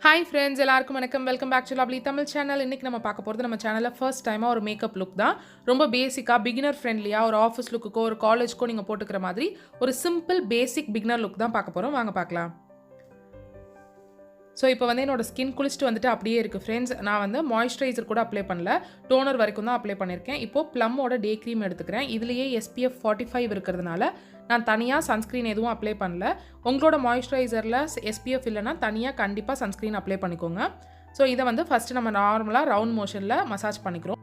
Hi friends எல்லாருக்கும் வணக்கம். Welcome back to lovely Tamil channel. இன்றைக்கி நம்ம பார்க்க போகிறது நம்ம சேனலில் ஃபர்ஸ்ட் டைமாக ஒரு மேக்கப் லுக் தான். ரொம்ப பேசிக்காக பிகினர் ஃப்ரெண்ட்லியாக ஒரு ஆஃபீஸ் லுக்குக்கோ ஒரு காலேஜ்க்கோ நீங்கள் போட்டுக்கிற மாதிரி ஒரு சிம்பிள் பேசிக் பிகினர் லுக் தான் பார்க்க போகிறோம். வாங்க பார்க்கலாம். ஸோ இப்போ வந்து என்னோட ஸ்கின் குளிச்சுட்டு வந்துட்டு அப்படியே இருக்குது ஃப்ரெண்ட்ஸ். நான் வந்து மாய்ஸ்சரைசர் கூட அப்ளை பண்ணல, டோனர் வரைக்கும் தான் அப்ளை பண்ணியிருக்கேன். இப்போது ப்ளம்மோட டே க்ரீம் எடுத்துக்கிறேன். இதுலேயே SPF 45 இருக்கிறதுனால நான் தனியாக சன்ஸ்க்ரீன் எதுவும் அப்ளை பண்ணல. உங்களோட மாய்ஸ்சரைசரில் SPF இல்லைனா தனியாக கண்டிப்பாக சன்ஸ்க்ரீன் அப்ளை பண்ணிக்கோங்க. ஸோ இதை வந்து ஃபஸ்ட்டு நம்ம நார்மலாக ரவுண்ட் மோஷனில் மசாஜ் பண்ணிக்கிறோம்.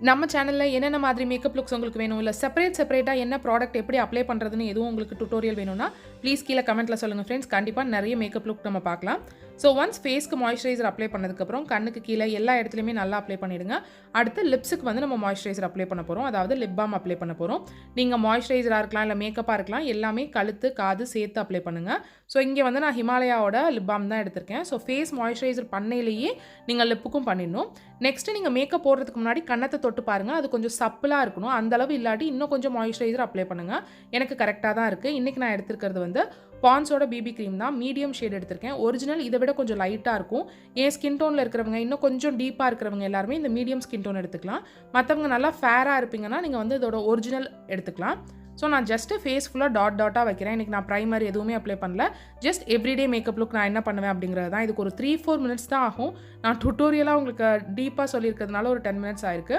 நம்ம சேனலில் என்னென்ன மாதிரி மேக்கப் லுக்ஸ் உங்களுக்கு வேணும், இல்லை செப்பரேட்டாக என்ன ப்ராடக்ட் எப்படி அப்ளை பண்ணுறதுன்னு எதுவும் உங்களுக்கு டுட்டோரியல் வேணும்னா ப்ளீஸ் கீழே கமெண்ட்டில் சொல்லுங்கள் ஃப்ரெண்ட்ஸ். கண்டிப்பாக நிறைய மேக்கப் லுக் நம்ம பார்க்கலாம். ஸோ ஒன்ஸ் ஃபேஸ்க்கு மாய்ஸ்சரைசர் அப்ளை பண்ணதுக்கப்புறம் கண்ணுக்கு கீழே எல்லா இடத்துலையுமே நல்லா அப்ளை பண்ணிவிடுங்க. அடுத்து லிப்ஸுக்கு வந்து நம்ம மாய்ஸ்சரைசர் அப்ளை பண்ண போகிறோம், அதாவது லிப் பாம் அப்ளை பண்ண போகிறோம். நீங்கள் மாய்ஸ்சரைசராக இருக்கலாம், இல்லை மேக்கப்பாக இருக்கலாம், எல்லாமே கழுத்து காது சேர்த்து அப்ளை பண்ணுங்கள். ஸோ இங்கே வந்து நான் ஹிமாலயாவோட லிப் பாம் தான் எடுத்திருக்கேன். ஸோ ஃபேஸ் மாய்ஸ்சரைசர் பண்ணையிலேயே நீங்கள் லிப்புக்கும் பண்ணிடணும். நெக்ஸ்ட்டு நீங்கள் மேக்கப் போடுறதுக்கு முன்னாடி கண்ணத்தை தொட்டு பாருங்கள், அது கொஞ்சம் சப்பிளாக இருக்கணும். அந்தளவு இல்லாட்டி இன்னும் கொஞ்சம் மாய்ஸ்சரைசர் அப்ளை பண்ணுங்கள். எனக்கு கரெக்டாக தான் இருக்குது. இன்றைக்கி நான் எடுத்துருக்கிறது வந்து பான்ஸோட பிபி க்ரீம் தான். மீடியம் ஷேட் எடுத்திருக்கேன். ஒரிஜினல் இதை விட கொஞ்சம் லைட்டாக இருக்கும். என் ஸ்கின் டோனில் இருக்கிறவங்க, இன்னும் கொஞ்சம் டீப்பாக இருக்கிறவங்க எல்லாருமே இந்த மீடியம் ஸ்கின் டோன் எடுத்துக்கலாம். மற்றவங்க நல்லா ஃபேராக இருப்பீங்கன்னா நீங்கள் வந்து இதோட ஒரிஜினல் எடுத்துக்கலாம். ஸோ நான் ஜஸ்ட்டு ஃபேஸ் ஃபுல்லாக டாட்டாக வைக்கிறேன். இன்றைக்கி நான் ப்ரைமர் எதுவுமே அப்ளை பண்ணல. ஜஸ்ட் எவ்ரிடே மேக்கப் லுக் நான் என்ன பண்ணுவேன் அப்படிங்கிறது தான். இதுக்கு ஒரு 3-4 மினிட்ஸ் தான் ஆகும். நான் டுட்டோரியலாக உங்களுக்கு டீப்பாக சொல்லியிருக்கிறதுனால ஒரு 10 மினிட்ஸ் ஆயிருக்கு.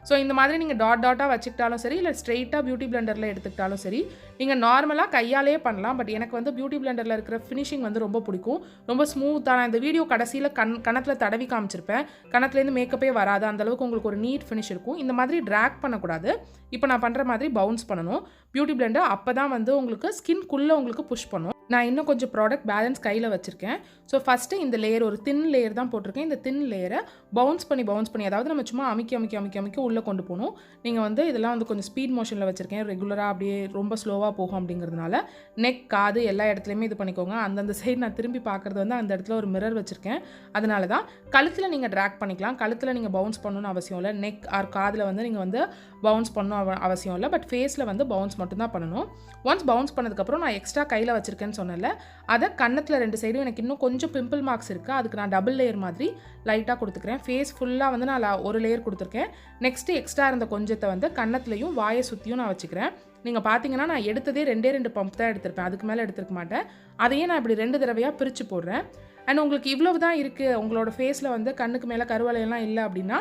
ஸோ இந்த மாதிரி நீங்கள் டாட்டாக வச்சுக்கிட்டாலும் சரி, இல்லை ஸ்ட்ரெயிட்டாக பியூட்டி பிளெண்டரில் எடுத்துக்கிட்டாலும் சரி, நீங்கள் நார்மலாக கையாலேயே பண்ணலாம். பட் எனக்கு வந்து பியூட்டி பிளெண்டரில் இருக்கிற ஃபினிஷிங் வந்து ரொம்ப பிடிக்கும். ரொம்ப ஸ்மூத்தாக. நான் இந்த வீடியோ கடைசியில் கணத்தில் தடவி காமிச்சிருப்பேன். கணத்துலேருந்து மேக்கப்பே வராது. அந்தளவுக்கு உங்களுக்கு ஒரு நீட் ஃபினிஷ் இருக்கும். இந்த மாதிரி ட்ராக் பண்ணக்கூடாது. இப்போ நான் பண்ணுற மாதிரி பவுன்ஸ் பண்ணணும் பியூட்டி பிளெண்டர். அப்போ தான் வந்து உங்களுக்கு ஸ்கின்குள்ளே உங்களுக்கு புஷ் பண்ணும். நான் இன்னும் கொஞ்சம் ப்ராடக்ட் பேலன்ஸ் கையில் வச்சுருக்கேன். ஸோ ஃபஸ்ட்டு இந்த லேயர் ஒரு தின் லேயர் தான் போட்டிருக்கேன். இந்த தின் லேயரை பவுன்ஸ் பண்ணி அதாவது நம்ம சும்மா அமைக்க உள்ளே கொண்டு போகணும். நீங்கள் வந்து இதெல்லாம் வந்து கொஞ்சம் ஸ்பீட் மோஷனில் வச்சுருக்கேன். ரெகுலராக அப்படியே ரொம்ப ஸ்லோவாக போகும் அப்படிங்கிறதுனால நெக் காது எல்லா இடத்துலையுமே இது பண்ணிக்கோங்க. அந்தந்த சைடு நான் திரும்பி பார்க்குறது வந்து அந்த இடத்துல ஒரு மிரர் வச்சுருக்கேன். அதனால தான் கழுத்தில் நீங்கள் ட்ராக் பண்ணிக்கலாம். கழுத்தில் நீங்கள் பவுன்ஸ் பண்ணணும்னு அவசியம் இல்லை. நெக் ஆர் காதில் வந்து நீங்கள் வந்து பவுன்ஸ் பண்ணணும் அவசியம் இல்லை. பட் ஃபேஸில் வந்து பவுன்ஸ் மட்டும்தான் பண்ணணும். ஒன்ஸ் பவுன்ஸ் பண்ணதுக்கப்புறம் நான் எக்ஸ்ட்ரா கையில் வச்சுருக்கேன்னு சொன்னல, அதை கன்னத்தில் 2 சைடும் எனக்கு இன்னும் கொஞ்சம் பிம்பிள் மார்க்ஸ் இருக்குது. அதுக்கு நான் டபுள் லேயர் மாதிரி லைட்டாக கொடுத்துக்கிறேன். ஃபேஸ் ஃபுல்லாக வந்து நான் ஒரு லேயர் கொடுத்துருக்கேன். நெக்ஸ்ட்டு எக்ஸ்ட்ரா இருந்த கொஞ்சத்தை வந்து கன்னத்துலையும் வாயை சுற்றியும் நான் வச்சுக்கிறேன். நீங்கள் பார்த்தீங்கன்னா நான் எடுத்ததே 2 பம்ப் தான் எடுத்திருப்பேன். அதுக்கு மேலே எடுத்துருக்க மாட்டேன். அதையே நான் இப்படி 2 தடவையாக பிரித்து போடுறேன். அண்ட் உங்களுக்கு இவ்வளவு தான் இருக்குது, உங்களோட ஃபேஸில் வந்து கண்ணுக்கு மேலே கருவளையெல்லாம் இல்லை அப்படின்னா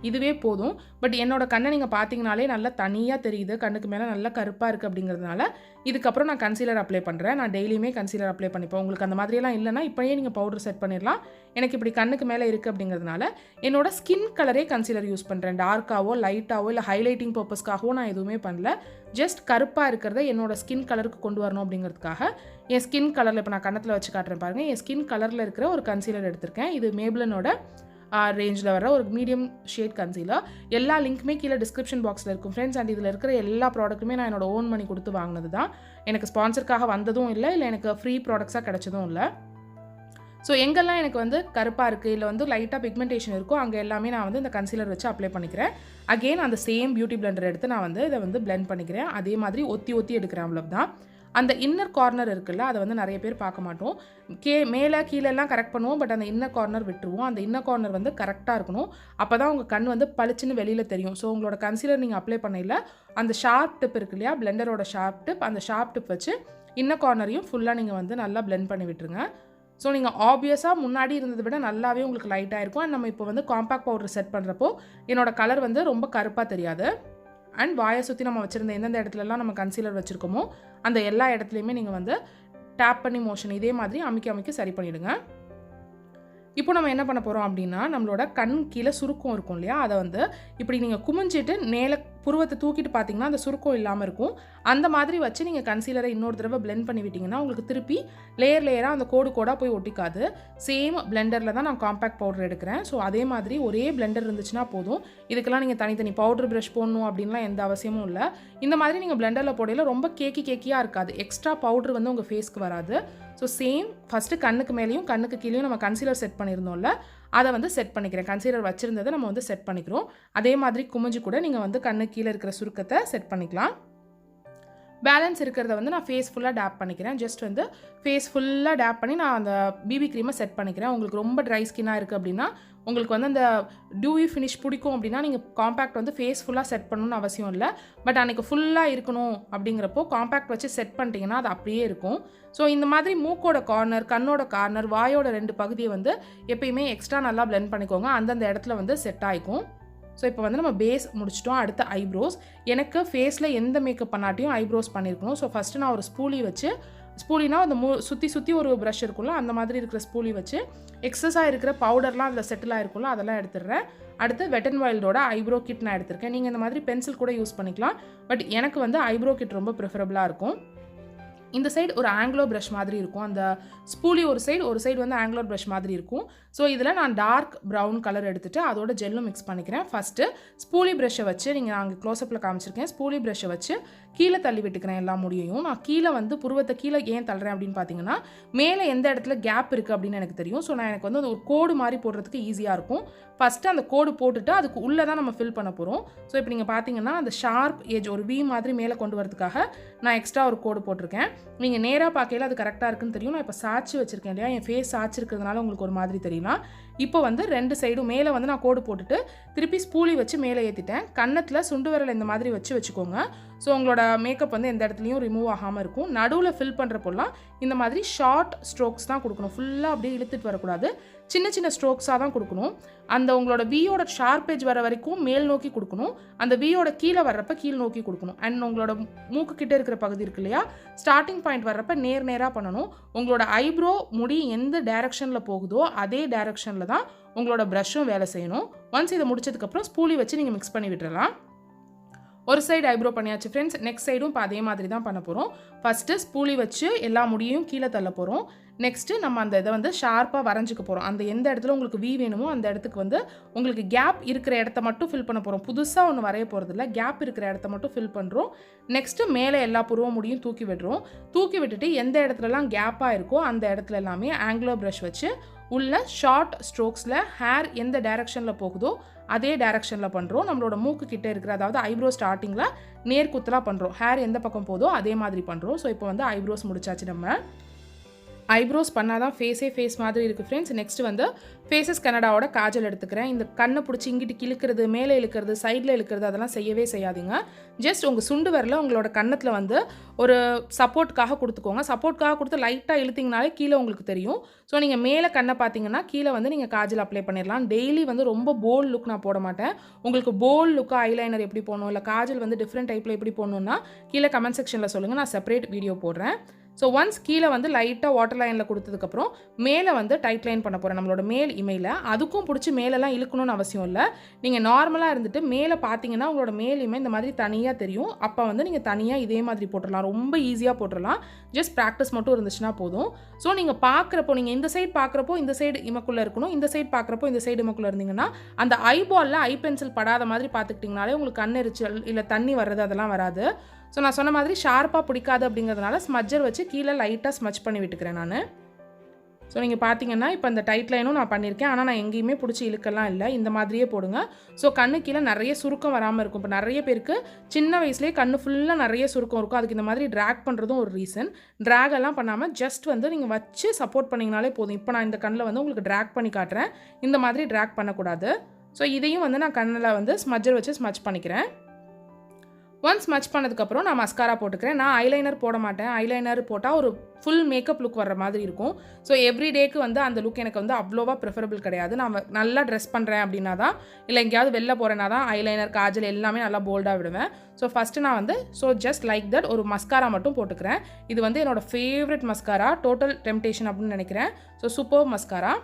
இதுவே போதும். பட் என்னோட கண்ணை நீங்கள் பார்த்தீங்கனாலே நல்லா தனியாக தெரியுது. கண்ணுக்கு மேலே நல்லா கருப்பாக இருக்குது அப்படிங்கிறதுனால இதுக்கப்புறம் நான் கன்சீலர் அப்ளை பண்ணுறேன். நான் டெய்லியுமே கன்சீலர் அப்ளை பண்ணிப்பேன். உங்களுக்கு அந்த மாதிரியெல்லாம் இல்லைனா இப்போயே நீங்கள் பவுடர் செட் பண்ணிடலாம். எனக்கு இப்படி கண்ணுக்கு மேலே இருக்குது அப்படிங்கிறதுனால என்னோட ஸ்கின் கலரே கன்சீலர் யூஸ் பண்ணுறேன். டார்க்காவோ லைட்டாவோ இல்லை ஹைலைட்டிங் பர்பஸ்க்காகவோ நான் எதுவுமே பண்ணல. ஜஸ்ட் கருப்பாக இருக்கிறத என்னோட ஸ்கின் கலருக்கு கொண்டு வரணும் அப்படிங்கிறதுக்காக என் ஸ்கின் கலரில் இப்போ நான் கன்னத்தில் வச்சு காட்டுறேன் பாருங்கள். என் ஸ்கின் கலரில் இருக்கிற ஒரு கன்சீலர் எடுத்திருக்கேன். இது மேப்ளினோட ரேஞ்சில் வர ஒரு மீடியம் ஷேட் கன்சீலர். எல்லா லிங்க்குமே கீழே டிஸ்கிரிப்ஷன் பாக்ஸில் இருக்கும் ஃப்ரெண்ட்ஸ். அண்ட் இதில் இருக்கிற எல்லா ப்ராடக்ட்டுமே நான் என்னோட ஓன் மணி கொடுத்து வாங்கினது தான். எனக்கு ஸ்பான்சருக்காக வந்ததும் இல்லை எனக்கு ஃப்ரீ ப்ராடக்ட்ஸாக கிடைச்சதும் இல்லை. ஸோ எங்கெல்லாம் எனக்கு வந்து கருப்பாக இருக்குது இல்லை வந்து லைட்டாக பிக்மெண்டேஷன் இருக்கும் அங்கே எல்லாமே நான் வந்து இந்த கன்சீலர் வச்சு அப்ளை பண்ணிக்கிறேன். அகெயின் அந்த சேம் பியூட்டி பிளெண்டர் எடுத்து நான் வந்து இதை வந்து பிளெண்ட் பண்ணிக்கிறேன். அதே மாதிரி ஒத்தி எடுக்கிறேன். அவ்வளவு தான். அந்த இன்னர் கார்னர் இருக்குல்ல, அதை வந்து நிறைய பேர் பார்க்க மாட்டோம். மேலே கீழெல்லாம் கரெக்ட் பண்ணுவோம். பட் அந்த இன்னர் கார்னர் விட்டுருவோம். அந்த இன்னர் கார்னர் வந்து கரெக்டாக இருக்கணும். அப்போ தான் உங்கள் கண் வந்து பளிச்சுன்னு வெளியில் தெரியும். ஸோ உங்களோட கன்சீலர் நீங்கள் அப்ளை பண்ணையில் அந்த ஷார்ப் டிப் இருக்கு இல்லையா, பிளெண்டரோட ஷார்ப் டிப், அந்த ஷார்ப் டிப் வச்சு இன்னர் கார்னரையும் ஃபுல்லாக நீங்கள் வந்து நல்லா பிளெண்ட் பண்ணி விட்டுருங்க. ஸோ நீங்கள் ஆப்வியஸாக முன்னாடி இருந்ததை விட நல்லாவே உங்களுக்கு லைட்டாக இருக்கும். அண்ட் நம்ம இப்போ வந்து காம்பேக்ட் பவுடர் செட் பண்ணுறப்போ என்னோட கலர் வந்து ரொம்ப கருப்பாக தெரியாது. அண்ட் வாயை சுற்றி நம்ம வச்சுருந்த எந்தெந்த இடத்துலலாம் நம்ம கன்சீலர் வச்சுருக்கோமோ அந்த எல்லா இடத்துலையுமே நீங்கள் வந்து டேப் பண்ணி மோஷன் இதே மாதிரி அமைக்க சரி பண்ணிவிடுங்க. இப்போ நம்ம என்ன பண்ண போகிறோம் அப்படின்னா, நம்மளோட கண் கீழே சுருக்கம் இருக்கும் இல்லையா, அதை வந்து இப்படி நீங்கள் குமிஞ்சிட்டு மேலே புருவத்தை தூக்கிட்டு பார்த்தீங்கன்னா அந்த சுருக்கம் இல்லாமல் இருக்கும். அந்த மாதிரி வச்சு நீங்கள் கன்சீலரை இன்னொரு தடவை பிளெண்ட் பண்ணி விட்டிங்கன்னா உங்களுக்கு திருப்பி லேயராக அந்த கோடாக போய் ஒட்டிக்காது. சேம் பிளெண்டரில் தான் நான் காம்பேக்ட் பவுடர் எடுக்கிறேன். ஸோ அதே மாதிரி ஒரே பிளெண்டர் இருந்துச்சுன்னா போதும். இதுக்கெல்லாம் நீங்கள் தனித்தனி பவுடர் ப்ரஷ் போடணும் அப்படின்லாம் எந்த அவசியமும் இல்லை. இந்த மாதிரி நீங்கள் பிளெண்டரில் போடையில் ரொம்ப கேக்கியாக இருக்காது. எக்ஸ்ட்ரா பவுடர் வந்து உங்கள் ஃபேஸ்க்கு வராது. ஸோ சேம் ஃபஸ்ட்டு கண்ணுக்கு மேலேயும் கண்ணுக்கு கீழேயும் நம்ம கன்சீலர் செட் பண்ணியிருந்தோம்ல, அதை வந்து செட் பண்ணிக்கிறேன். கன்சீலர் வச்சுருந்ததை நம்ம வந்து செட் பண்ணிக்கிறோம். அதே மாதிரி குமிஞ்சு கூட நீங்கள் வந்து கண்ணு கீழே இருக்கிற சுருக்கத்தை செட் பண்ணிக்கலாம். பேலன்ஸ் இருக்கிறத வந்து நான் ஃபேஸ் ஃபுல்லாக டேப் பண்ணிக்கிறேன். ஜஸ்ட் வந்து ஃபேஸ் ஃபுல்லாக டேப் பண்ணி நான் அந்த பிபி க்ரீமை செட் பண்ணிக்கிறேன். உங்களுக்கு ரொம்ப ட்ரை ஸ்கின்னாக இருக்குது அப்படின்னா, உங்களுக்கு வந்து அந்த டியூவி ஃபினிஷ் பிடிக்கும் அப்படின்னா நீங்கள் காம்பேக்ட் வந்து ஃபேஸ் ஃபுல்லாக செட் பண்ணணும்னு அவசியம் இல்லை. பட் அன்றைக்கி ஃபுல்லாக இருக்கணும் அப்படிங்கிறப்போ காம்பேக்ட் வச்சு செட் பண்ணிட்டீங்கன்னா அது அப்படியே இருக்கும். ஸோ இந்த மாதிரி மூக்கோட கார்னர், கண்ணோட கார்னர், வாயோட 2 பகுதியை வந்து எப்பயுமே எக்ஸ்ட்ரா நல்லா பிளெண்ட் பண்ணிக்கோங்க. அந்தந்த இடத்துல வந்து செட் ஆகிக்கும். ஸோ இப்போ வந்து நம்ம பேஸ் முடிச்சிட்டோம். அடுத்த ஐப்ரோஸ். எனக்கு ஃபேஸில் எந்த மேக்கப் பண்ணாட்டியும் ஐப்ரோஸ் பண்ணியிருக்கணும். ஸோ ஃபஸ்ட்டு நான் ஒரு ஸ்பூலி வச்சு, ஸ்பூலினா அந்த சுற்றி ஒரு ப்ரஷ் இருக்கும்ல, அந்த மாதிரி இருக்கிற ஸ்பூலி வச்சு எக்ஸஸாக இருக்கிற பவுடர்லாம் அதில் செட்டில் ஆகிருக்கும்ல, அதெல்லாம் எடுத்துடுறேன். அடுத்து வெட் அண்ட் வைல்டோட ஐப்ரோ கிட் நான் எடுத்திருக்கேன். நீங்கள் இந்த மாதிரி பென்சில் கூட யூஸ் பண்ணிக்கலாம். பட் எனக்கு வந்து ஐப்ரோ கிட் ரொம்ப ப்ரிஃபரபுளாக இருக்கும். இந்த சைடு ஒரு ஆங்கிலோ ப்ரஷ் மாதிரி இருக்கும். அந்த ஸ்பூலி ஒரு சைடு வந்து ஆங்கிலோ ப்ரஷ் மாதிரி இருக்கும். ஸோ இதில் நான் டார்க் ப்ரௌன் கலர் எடுத்துகிட்டு அதோட ஜெல்லும் மிக்ஸ் பண்ணிக்கிறேன். ஃபஸ்ட்டு ஸ்பூலி ப்ரஷ்ஷை வச்சு, நீங்கள் நான் அங்கே க்ளோஸ்அப்பில் காமிச்சிருக்கேன், ஸ்பூலி ப்ரஷ்ஷை வச்சு கீழே தள்ளி விட்டுக்கிறேன் எல்லா முடியையும். நான் கீழே வந்து புருவத்தை கீழே ஏன் தள்ளுறேன் அப்படின்னு பார்த்தீங்கன்னா, மேலே எந்த இடத்துல கேப் இருக்குது அப்படின்னு எனக்கு தெரியும். ஸோ நான் எனக்கு வந்து ஒரு கோடு மாதிரி போடுறதுக்கு ஈஸியாக இருக்கும். ஃபஸ்ட்டு அந்த கோடு போட்டுட்டு அதுக்கு உள்ளே தான் நம்ம ஃபில் பண்ண போகிறோம். ஸோ இப்போ நீங்கள் பார்த்தீங்கன்னா அந்த ஷார்ப் ஏஜ் ஒரு வி மாதிரி மேலே கொண்டு வரதுக்காக நான் எக்ஸ்ட்ரா ஒரு கோடு போட்டிருக்கேன். நீங்கள் நேராக பார்க்கையில அது கரெக்டாக இருக்குன்னு தெரியும். நான் இப்போ சாய்ச்சி வச்சுருக்கேன் இல்லையா, என் ஃபேஸ் சாய்ச்சி இருக்கிறதுனால உங்களுக்கு ஒரு மாதிரி தெரியலாம். இப்போ வந்து 2 சைடும் மேலே வந்து நான் கோடு போட்டுட்டு திருப்பி ஸ்பூலி வச்சு மேலே ஏற்றிட்டேன். கன்னத்தில் சுண்டு விரல் இந்த மாதிரி வச்சுக்கோங்க. ஸோ உங்களோட மேக்கப் வந்து எந்த இடத்துலையும் ரிமூவ் ஆகாமல் இருக்கும். நடுவில் ஃபில் பண்ணுறப்போலாம் இந்த மாதிரி ஷார்ட் ஸ்ட்ரோக்ஸ் தான் கொடுக்கணும். ஃபுல்லாக அப்படியே இழுத்துட்டு வரக்கூடாது. சின்ன சின்ன ஸ்ட்ரோக்ஸாக தான் கொடுக்கணும். அந்த உங்களோட வியோட ஷார்ப் ஏஜ் வர வரைக்கும் மேல் நோக்கி கொடுக்கணும். அந்த வியோட கீழே வர்றப்ப கீழ் நோக்கி கொடுக்கணும். அண்ட் உங்களோட மூக்கு கிட்டே இருக்கிற பகுதி இருக்கு இல்லையா, ஸ்டார்டிங் பாயிண்ட் வர்றப்ப நேராக பண்ணணும். உங்களோட ஐப்ரோ முடி எந்த டைரக்ஷனில் போகுதோ அதே டைரக்ஷனில் தான் உங்களோட ப்ரஷ்ஷும் வேலை செய்யணும். ஒன்ஸ் இதை முடிச்சதுக்கப்புறம் ஸ்பூலி வச்சு நீங்கள் மிக்ஸ் பண்ணி விட்டுறலாம். ஒரு சைடு ஐப்ரோ பண்ணியாச்சு ஃப்ரெண்ட்ஸ். நெக்ஸ்ட் சைடும் இப்போ அதே மாதிரி தான் பண்ண போகிறோம். ஃபஸ்ட்டு ஸ்பூலி வச்சு எல்லா முடியையும் கீழே தள்ள போகிறோம். நெக்ஸ்ட்டு நம்ம அந்த இதை வந்து ஷார்ப்பாக வரைஞ்சிக்க போகிறோம். அந்த எந்த இடத்துல உங்களுக்கு வி வேணுமோ அந்த இடத்துக்கு வந்து உங்களுக்கு கேப் இருக்கிற இடத்த மட்டும் ஃபில் பண்ண போகிறோம். புதுசாக ஒன்று வரைய போகிறதில்ல, கேப் இருக்கிற இடத்த மட்டும் ஃபில் பண்ணுறோம். நெக்ஸ்ட்டு மேலே எல்லா புருவ முடியும் தூக்கி விடுறோம். தூக்கி விட்டுட்டு எந்த இடத்துலலாம் கேப்பாக இருக்கோ அந்த இடத்துல எல்லாமே ஆங்கிலோ ப்ரஷ் வச்சு உள்ள ஷார்ட் ஸ்ட்ரோக்ஸில் ஹேர் எந்த டைரக்ஷனில் போகுதோ அதே டைரக்ஷனில் பண்ணுறோம். நம்மளோட மூக்கு கிட்டே இருக்கிற, அதாவது ஐப்ரோ ஸ்டார்டிங்கில் நேர்குத்தலாக பண்ணுறோம். ஹேர் எந்த பக்கம் போதோ அதே மாதிரி பண்ணுறோம். ஸோ இப்போ வந்து ஐப்ரோஸ் முடிச்சாச்சு. நம்ம ஐப்ரோஸ் பண்ணால் தான் ஃபேஸ் மாதிரி இருக்குது ஃப்ரெண்ட்ஸ். நெக்ஸ்ட் வந்து ஃபேஸஸ் கனடாவோட காஜல் எடுத்துக்கிறேன். இந்த கண்ணை பிடிச்சி இங்கிட்டு கிழக்கிறது, மேலே இழுக்கிறது, சைடில் இழுக்கிறது அதெல்லாம் செய்யவே செய்யாதீங்க. ஜஸ்ட் உங்கள் சுண்டு வரல உங்களோட கன்னத்தில் வந்து ஒரு சப்போர்ட்காக கொடுத்துக்கோங்க. சப்போர்ட்காக கொடுத்து லைட்டாக இழுத்திங்கனாலே கீழே உங்களுக்கு தெரியும். ஸோ நீங்கள் மேலே கண்ணை பார்த்தீங்கன்னா கீழே வந்து நீங்கள் காஜல் அப்ளை பண்ணிடலாம். டெய்லி வந்து ரொம்ப போல்ட் லுக் நான் போட மாட்டேன். உங்களுக்கு போல்ட் லுக்காக ஐலைனர் எப்படி போடணும், இல்லை காஜல் வந்து டிஃப்ரெண்ட் டைப்பில் எப்படி போடணுன்னா கீழே கமெண்ட் செக்ஷனில் சொல்லுங்கள், நான் செப்பரேட் வீடியோ போடுறேன். ஸோ ஒன்ஸ் கீழே வந்து லைட்டாக வாட்டர் லைனில் கொடுத்ததுக்கப்புறம் மேலே வந்து டைட் லைன் பண்ண போகிறேன் நம்மளோட மேல் இமையில். அதுக்கும் பிடிச்சி மேலெல்லாம் இழுக்கணும்னு அவசியம் இல்லை. நீங்கள் நார்மலாக இருந்துட்டு மேலே பார்த்தீங்கன்னா உங்களோட மேல் இமை இந்த மாதிரி தனியாக தெரியும். அப்போ வந்து நீங்கள் தனியாக இதே மாதிரி போட்டுடலாம். ரொம்ப ஈஸியாக போட்டுடலாம். ஜஸ்ட் ப்ராக்டிஸ் மட்டும் இருந்துச்சுன்னா போதும். ஸோ நீங்கள் பார்க்குறப்போ, நீங்கள் இந்த சைடு பார்க்குறப்போ இந்த சைடு இமக்குள்ளே இருக்கணும், இந்த சைடு பார்க்குறப்போ இந்த சைடு இமக்குள்ளே இருந்தீங்கன்னா அந்த ஐபாலில் ஐ பென்சில் படாத மாதிரி பார்த்துக்கிட்டிங்கனாலே உங்களுக்கு கண்ணெரிச்சல் இல்லை தண்ணி வர்றது அதெல்லாம் வராது. ஸோ நான் சொன்ன மாதிரி ஷார்ப்பாக பிடிக்காது அப்படிங்கிறதுனால ஸ்மட்ஜர் வச்சு கீழே லைட்டாக ஸ்மட்ச் பண்ணி விட்டுக்கிறேன் நான். ஸோ நீங்கள் பார்த்தீங்கன்னா இப்போ இந்த டைட் லைனும் நான் பண்ணியிருக்கேன். ஆனால் நான் எங்கேயுமே பிடிச்சி இழுக்கலாம் இல்லை, இந்த மாதிரியே போடுங்க. ஸோ கண்ணு கீழே நிறைய சுருக்கம் வராமல் இருக்கும். இப்போ நிறைய பேருக்கு சின்ன வயசுலேயே கண்ணு ஃபுல்லாக நிறைய சுருக்கம் இருக்கும். அதுக்கு இந்த மாதிரி ட்ராக் பண்ணுறதும் ஒரு ரீசன். ட்ராக் எல்லாம் பண்ணாமல் ஜஸ்ட் வந்து நீங்கள் வச்சு சப்போர்ட் பண்ணிங்கனாலே போதும். இப்போ நான் இந்த கண்ணில் வந்து உங்களுக்கு ட்ராக் பண்ணி காட்டுறேன். இந்த மாதிரி ட்ராக் பண்ணக்கூடாது. ஸோ இதையும் வந்து நான் கண்ணில் வந்து ஸ்மட்ஜர் வச்சு ஸ்மட்ச் பண்ணிக்கிறேன். ஒன்ஸ் ஸ்மட்ச் பண்ணதுக்கப்புறம் நான் மஸ்காரா போட்டுக்கிறேன். நான் ஐலைனர் போட மாட்டேன். ஐலைனர் போட்டால் ஒரு ஃபுல் மேக்கப் லுக் வர்ற மாதிரி இருக்கும். ஸோ எவ்ரி டேக்கு வந்து அந்த லுக் எனக்கு வந்து அவ்வளோவா ப்ரிஃபரபிள் கிடையாது. நான் நல்லா ட்ரெஸ் பண்ணுறேன் அப்படின்னா தான், இல்லை எங்கேயாவது வெளில போகிறேன்னா தான் ஐலைனர் காஜல் எல்லாமே நல்லா போல்டாக விடுவேன். ஸோ ஃபஸ்ட்டு நான் வந்து ஜஸ்ட் லைக் தட் ஒரு மஸ்காரா மட்டும் போட்டுக்கிறேன். இது வந்து என்னோடய ஃபேவரட் மஸ்காரா, டோட்டல் டெம்டேஷன் அப்படின்னு நினைக்கிறேன். So super mascara.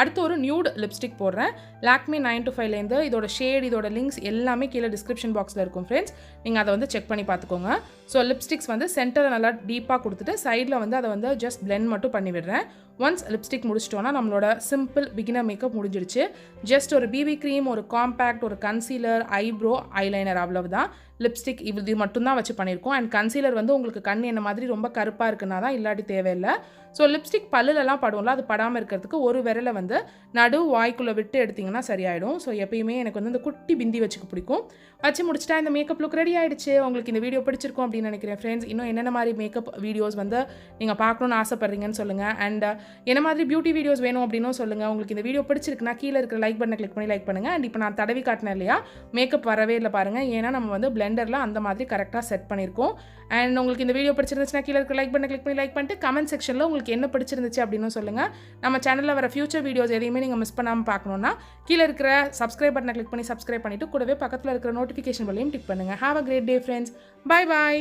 அடுத்து ஒரு நியூட் லிப்ஸ்டிக் போடுறேன். லாக்மே 925லேருந்து இதோட ஷேட், இதோட லிங்க்ஸ் எல்லாமே கீழே டிஸ்கிரிப்ஷன் பாக்ஸில் இருக்கும் ஃப்ரெண்ட்ஸ். நீங்கள் அதை வந்து செக் பண்ணி பார்த்துக்கோங்க. ஸோ லிப்ஸ்டிக்ஸ் வந்து சென்டரை நல்லா டீப்பாக கொடுத்துட்டு சைடில் வந்து அதை வந்து ஜஸ்ட் பிளெண்ட் மட்டும் பண்ணி விடுறேன். ஒன்ஸ் லிப்ஸ்டிக் முடிச்சிட்டோன்னா நம்மளோட சிம்பிள் பிகினர் மேக்கப் முடிஞ்சிடுச்சு. ஜஸ்ட் ஒரு பிபி க்ரீம், ஒரு காம்பேக்ட், ஒரு கன்சீலர், ஐப்ரோ, ஐலைனர் அவ்வளவுதான். லிப்ஸ்டிக் இது மட்டும்தான் வச்சு பண்ணியிருக்கோம். அண்ட் கன்சீலர் வந்து உங்களுக்கு கண் என்ன மாதிரி ரொம்ப கருப்பாக இருக்குன்னா தான், இல்லாட்டி தேவையில்லை. ஸோ லிப்ஸ்டிக் பல்லுலலாம் படும்ல, அது படாமல் இருக்கிறதுக்கு ஒரு விரலை வந்து நடு வாய்க்குள்ளே விட்டு எடுத்திங்கன்னா சரியாயிடும். ஸோ எப்பயுமே எனக்கு வந்து இந்த குட்டி பிந்தி வச்சுக்க பிடிக்கும். வச்சு முடிச்சிட்டா இந்த மேக்கப் லுக் ரெடி ஆகிடுச்சு. உங்களுக்கு இந்த வீடியோ பிடிச்சிருக்கும் அப்படின்னு நினைக்கிறேன் ஃப்ரெண்ட்ஸ். இன்னும் என்னென்ன மாதிரி மேக்கப் வீடியோஸ் வந்து நீங்கள் பார்க்கணுன்னு ஆசைப்பட்றீங்கன்னு சொல்லுங்கள். அண்ட் என்ன மாதிரி பியூட்டி வீடியோஸ் வேணும் அப்படின்னும் சொல்லுங்கள். உங்களுக்கு இந்த வீடியோ பிடிச்சிருக்குன்னா கீழே இருக்கிற லைக் பட்டனை கிளிக் பண்ணி லைக் பண்ணுங்கள். அண்ட் இப்போ நான் தடவி காட்டினேன் இல்லையா, மேக்கப் வரவே இல்லை பாருங்கள். ஏன்னா நம்ம வந்து பிளெண்டரில் அந்த மாதிரி கரெக்டாக செட் பண்ணியிருக்கோம். அண்ட் உங்களுக்கு இந்த வீடியோ பிடிச்சிருந்துச்சுன்னா கீழே இருக்கிற லைக் பட்டனை கிளிக் பண்ணி லைக் பண்ணிட்டு கமெண்ட் செக்ஷனில் உங்களுக்கு என்ன பிடிச்சிருந்துச்சு அப்படின்னு சொல்லுங்கள். நம்ம சேனலில் வர ஃபியூச்சர் வீடியோஸ் எதையுமே நீங்கள் மிஸ் பண்ணாமல் பார்க்கணுன்னா கீழே இருக்கிற சப்ஸ்கிரைப் பட்டனை கிளிக் பண்ணி சப்ஸ்கிரைப் பண்ணிவிட்டு கூடவே பக்கத்தில் இருக்கிற நோட்டிஃபிகேஷன் பெல்லையும் டிக் பண்ணுங்கள். Have a great day friends. Bye bye.